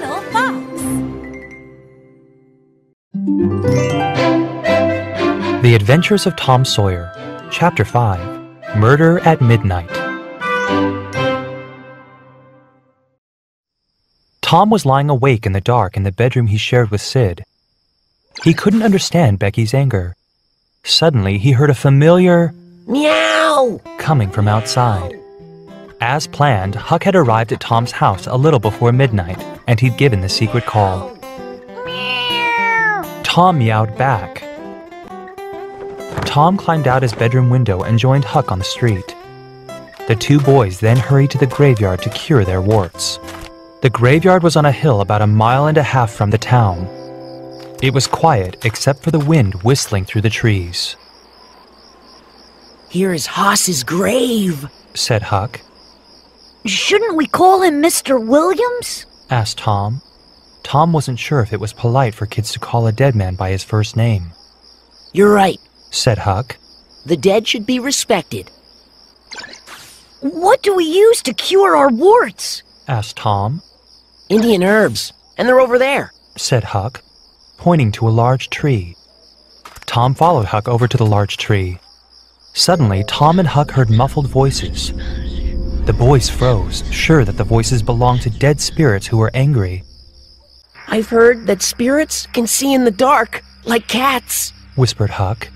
little fox. The Adventures of Tom Sawyer, Chapter 5, Murder at Midnight. Tom was lying awake in the dark in the bedroom he shared with Sid. He couldn't understand Becky's anger. Suddenly, he heard a familiar meow coming from outside. As planned, Huck had arrived at Tom's house a little before midnight, and he'd given the secret call. Meow. Tom meowed back. Tom climbed out his bedroom window and joined Huck on the street. The two boys then hurried to the graveyard to cure their warts. The graveyard was on a hill about 1.5 miles from the town. It was quiet except for the wind whistling through the trees. Here is Haas's grave, said Huck. Shouldn't we call him Mr. Williams? Asked Tom. Tom wasn't sure if it was polite for kids to call a dead man by his first name. You're right, said Huck. The dead should be respected. What do we use to cure our warts? Asked Tom. Indian herbs, and they're over there, said Huck, pointing to a large tree. Tom followed Huck over to the large tree. Suddenly, Tom and Huck heard muffled voices. The boys froze, sure that the voices belonged to dead spirits who were angry. I've heard that spirits can see in the dark, like cats, whispered Huck.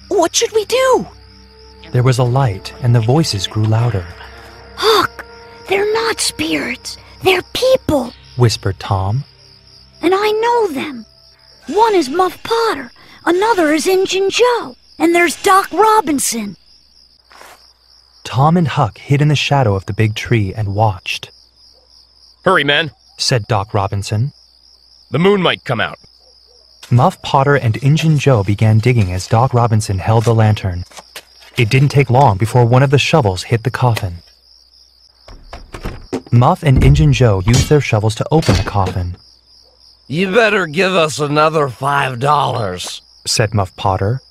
What should we do? There was a light, and the voices grew louder. Huck, they're not spirits, they're people, whispered Tom. And I know them. One is Muff Potter, another is Injun Joe, and there's Doc Robinson. Tom and Huck hid in the shadow of the big tree and watched. Hurry, men, said Doc Robinson. The moon might come out. Muff Potter and Injun Joe began digging as Doc Robinson held the lantern. It didn't take long before one of the shovels hit the coffin. Muff and Injun Joe used their shovels to open the coffin. You better give us another $5, said Muff Potter,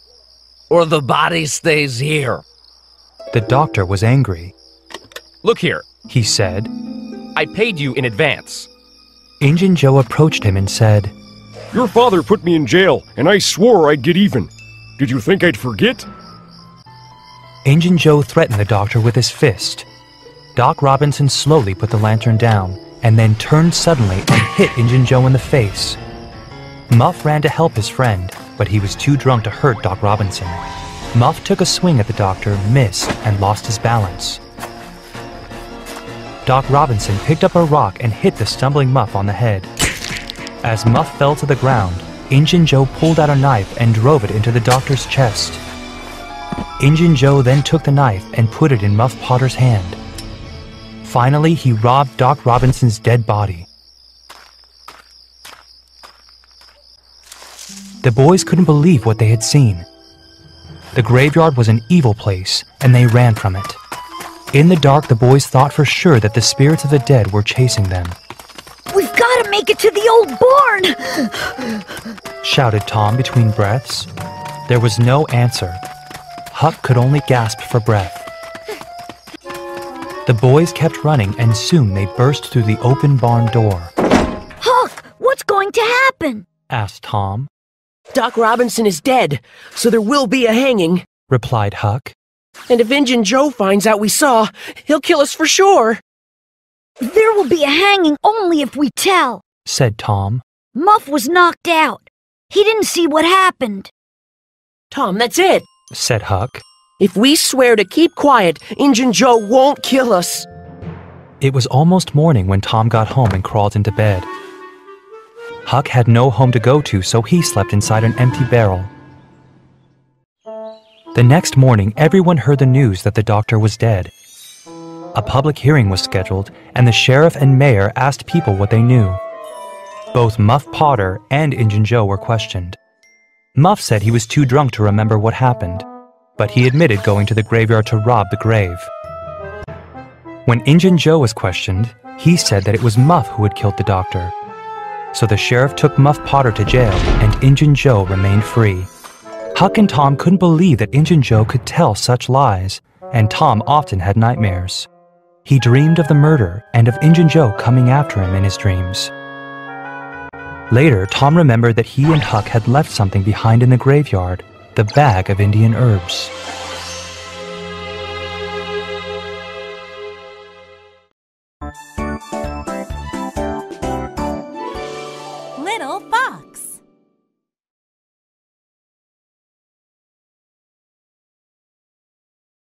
or the body stays here. The doctor was angry. Look here, he said. I paid you in advance. Injun Joe approached him and said, Your father put me in jail, and I swore I'd get even. Did you think I'd forget? Injun Joe threatened the doctor with his fist. Doc Robinson slowly put the lantern down, and then turned suddenly and hit Injun Joe in the face. Muff ran to help his friend, but he was too drunk to hurt Doc Robinson. Muff took a swing at the doctor, missed, and lost his balance. Doc Robinson picked up a rock and hit the stumbling Muff on the head. As Muff fell to the ground, Injun Joe pulled out a knife and drove it into the doctor's chest. Injun Joe then took the knife and put it in Muff Potter's hand. Finally, he robbed Doc Robinson's dead body. The boys couldn't believe what they had seen. The graveyard was an evil place, and they ran from it. In the dark, the boys thought for sure that the spirits of the dead were chasing them. We've got to make it to the old barn! Shouted Tom between breaths. There was no answer. Huck could only gasp for breath. The boys kept running, and soon they burst through the open barn door. Huck, what's going to happen? Asked Tom. Doc Robinson is dead, so there will be a hanging, replied Huck. And if Injun Joe finds out we saw, he'll kill us for sure. There will be a hanging only if we tell, said Tom. Muff was knocked out. He didn't see what happened. Tom, that's it, said Huck. If we swear to keep quiet, Injun Joe won't kill us. It was almost morning when Tom got home and crawled into bed. Huck had no home to go to, so he slept inside an empty barrel. The next morning, everyone heard the news that the doctor was dead. A public hearing was scheduled, and the sheriff and mayor asked people what they knew. Both Muff Potter and Injun Joe were questioned. Muff said he was too drunk to remember what happened, but he admitted going to the graveyard to rob the grave. When Injun Joe was questioned, he said that it was Muff who had killed the doctor. So the sheriff took Muff Potter to jail, and Injun Joe remained free. Huck and Tom couldn't believe that Injun Joe could tell such lies, and Tom often had nightmares. He dreamed of the murder and of Injun Joe coming after him in his dreams. Later, Tom remembered that he and Huck had left something behind in the graveyard, the bag of Indian herbs. Little Fox.